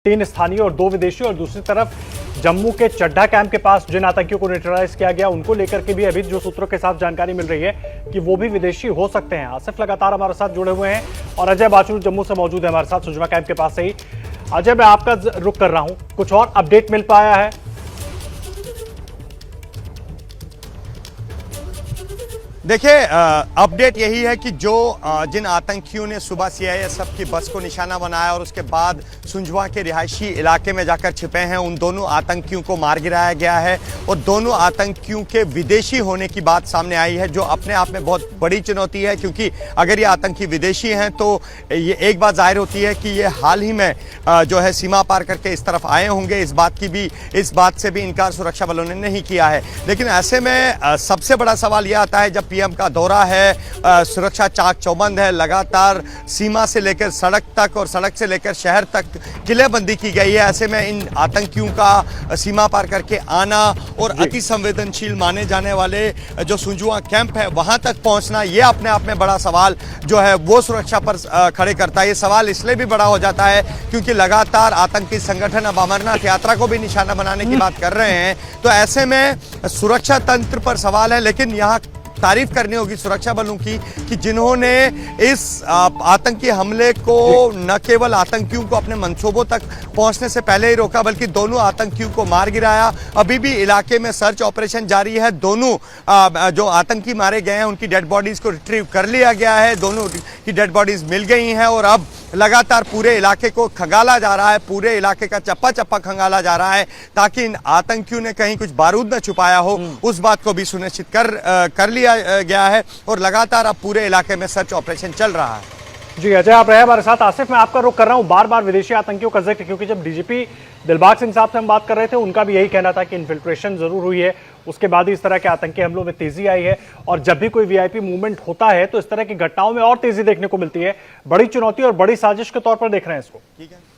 3 स्थानीय और 2 विदेशी, और दूसरी तरफ जम्मू के चड्ढा कैंप के पास जिन आतंकियों को न्यूट्रलाइज किया गया उनको लेकर के भी अभी जो सूत्रों के साथ जानकारी मिल रही है कि वो भी विदेशी हो सकते हैं। आसिफ लगातार हमारे साथ जुड़े हुए हैं और अजय बाचू जम्मू से मौजूद है हमारे साथ सुजमा कैंप के पास से ही। अजय, मैं आपका रुख कर रहा हूं, कुछ और अपडेट मिल पाया है? देखिए, अपडेट यही है कि जो जिन आतंकियों ने सुबह सीआईएसएफ की बस को निशाना बनाया और उसके बाद सुंजवा के रिहायशी इलाके में जाकर छिपे हैं, उन दोनों आतंकियों को मार गिराया गया है और दोनों आतंकियों के विदेशी होने की बात सामने आई है, जो अपने आप में बहुत बड़ी चुनौती है। क्योंकि अगर ये आतंकी विदेशी हैं तो ये एक बात जाहिर होती है कि ये हाल ही में जो है सीमा पार करके इस तरफ आए होंगे। इस बात से भी इनकार सुरक्षा बलों ने नहीं किया है। लेकिन ऐसे में सबसे बड़ा सवाल यह आता है, जब पीएम का दौरा है, सुरक्षा चाक चौबंद है, लगातार सीमा से लेकर सड़क तक और सड़क से लेकर शहर तक किलेबंदी की गई है। ऐसे में इन आतंकियों का सीमा पार करके आना और अति संवेदनशील माने जाने वाले जो सुंजुआ कैंप है वहां तक पहुंचना, ये अपने आप में बड़ा सवाल जो है वो सुरक्षा पर खड़े करता है। ये सवाल इसलिए भी बड़ा हो जाता है क्योंकि लगातार आतंकी संगठन अब अमरनाथ यात्रा को भी निशाना बनाने की बात कर रहे हैं। तो ऐसे में सुरक्षा तंत्र पर सवाल है। लेकिन यहाँ तारीफ करनी होगी सुरक्षा बलों की कि जिन्होंने इस आतंकी हमले को न केवल आतंकियों को अपने मंसूबों तक पहुंचने से पहले ही रोका, बल्कि दोनों आतंकियों को मार गिराया। अभी भी इलाके में सर्च ऑपरेशन जारी है। दोनों जो आतंकी मारे गए हैं उनकी डेड बॉडीज को रिट्रीव कर लिया गया है। दोनों की डेड बॉडीज मिल गई हैं और अब लगातार पूरे इलाके को खंगाला जा रहा है, पूरे इलाके का चप्पा चप्पा खंगाला जा रहा है, ताकि इन आतंकियों ने कहीं कुछ बारूद न छुपाया हो, उस बात को भी सुनिश्चित कर लिया गया है और लगातार अब पूरे इलाके में सर्च ऑपरेशन चल रहा है। जी अजय, आप रहे हमारे साथ। आसिफ, मैं आपका रुख कर रहा हूं बार बार विदेशी आतंकियों का जिक्र, क्योंकि जब डीजीपी दिलबाग सिंह साहब से हम बात कर रहे थे उनका भी यही कहना था कि इन्फिल्ट्रेशन जरूर हुई है, उसके बाद ही इस तरह के आतंकी हमलों में तेजी आई है और जब भी कोई वीआईपी मूवमेंट होता है तो इस तरह की घटनाओं में और तेजी देखने को मिलती है। बड़ी चुनौती और बड़ी साजिश के तौर पर देख रहे हैं इसको। ठीक है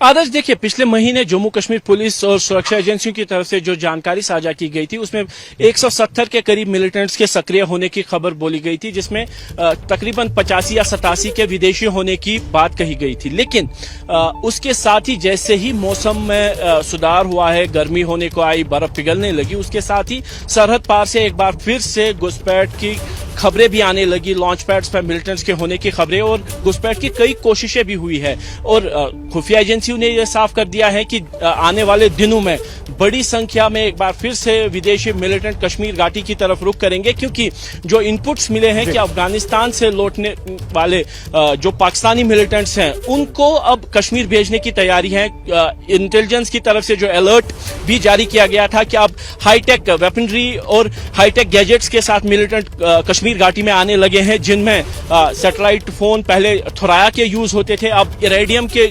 आदर्श, देखिए, पिछले महीने जम्मू कश्मीर पुलिस और सुरक्षा एजेंसियों की तरफ से जो जानकारी साझा की गई थी उसमें 170 के करीब मिलिटेंट्स के सक्रिय होने की खबर बोली गई थी, जिसमें तकरीबन 85 या 87 के विदेशी होने की बात कही गई थी। लेकिन उसके साथ ही जैसे ही मौसम में सुधार हुआ है, गर्मी होने को आई, बर्फ पिघलने लगी, उसके साथ ही सरहद पार से एक बार फिर से घुसपैठ की खबरें भी आने लगी। लॉन्च पैड्स पर मिलिटेंट्स के होने की खबरें और घुसपैठ की कई कोशिशें भी हुई है और खुफिया एजेंसियों ने यह साफ कर दिया है कि आने वाले दिनों में बड़ी संख्या में एक बार फिर से विदेशी मिलिटेंट कश्मीर घाटी की तरफ रुख करेंगे, क्योंकि जो इनपुट्स मिले हैं कि अफगानिस्तान से लौटने वाले जो पाकिस्तानी मिलिटेंट्स हैं उनको अब कश्मीर भेजने की तैयारी है। इंटेलिजेंस की तरफ से जो अलर्ट भी जारी किया गया था कि अब हाईटेक वेपनरी और हाईटेक गैजेट्स के साथ मिलिटेंट कश्मीर घाटी में आने लगे हैं, जिनमें सैटेलाइट फोन पहले थोराया के यूज होते थे, अब इरेडियम के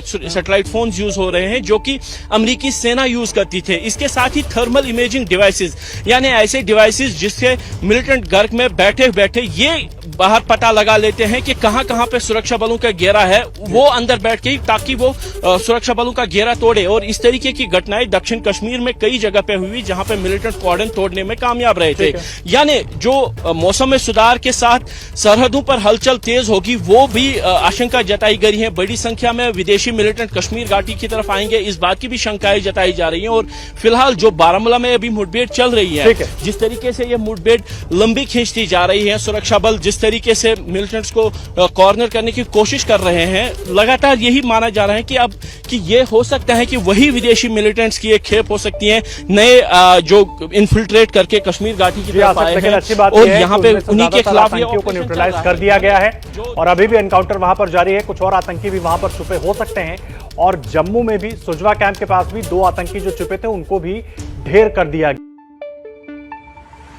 सैटेलाइट फोन यूज हो रहे हैं जो कि अमेरिकी सेना यूज करती थे। इसके साथ ही थर्मल इमेजिंग डिवाइसेस, यानी ऐसे डिवाइसेस जिससे मिलिटेंट घर में बैठे बैठे ये बाहर पता लगा लेते हैं कि कहां कहां पे सुरक्षा बलों का घेरा है, वो अंदर बैठ के, ताकि वो सुरक्षा बलों का घेरा तोड़े। और इस तरीके की घटनाएं दक्षिण कश्मीर में कई जगह पे हुई जहां पे मिलिटेंट कॉर्डन तोड़ने में कामयाब रहे थे। यानी जो मौसम में सुधार के साथ सरहदों पर हलचल तेज होगी, वो भी आशंका जताई गई है। बड़ी संख्या में विदेशी मिलिटेंट कश्मीर घाटी की तरफ आएंगे, इस बात की भी शंकाएं जताई जा रही हैं। और फिलहाल जो बारामूला में अभी मुठभेड़ चल रही है, जिस तरीके से ये मुठभेड़ लंबी खींचती जा रही है, सुरक्षा बल जिस तरीके से मिलिटेंट्स को कॉर्नर करने की कोशिश कर रहे हैं, लगातार यही माना जा रहा है कि ये हो सकता है कि वही विदेशी मिलिटेंट्स की एक खेप हो सकती है, नए जो इन्फिल्ट्रेट करके कश्मीर घाटी की तरफ आए हैं और यहाँ पे उन्हीं के खिलाफ को न्यूट्रलाइज कर दिया गया है और अभी भी एनकाउंटर वहां पर जारी है। कुछ और आतंकी भी वहां पर छुपे हो सकते हैं और जम्मू में भी सुजवा कैंप के पास भी 2 आतंकी जो छुपे थे उनको भी ढेर कर दिया गया।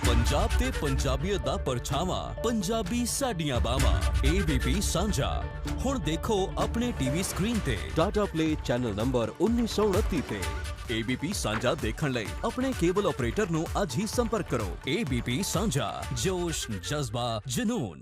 पंजाब ते पंजाबीयत दा परछावा, पंजाबी साडियां बावां, एबीपी सांझा। हुण देखो अपने टीवी स्क्रीन ते टाटा प्ले चैनल नंबर 1929 ते। एबीपी सांझा देखण लई अपने केबल ऑपरेटर नु अज ही संपर्क करो। एबीपी सांझा, जोश, जज्बा, जुनून।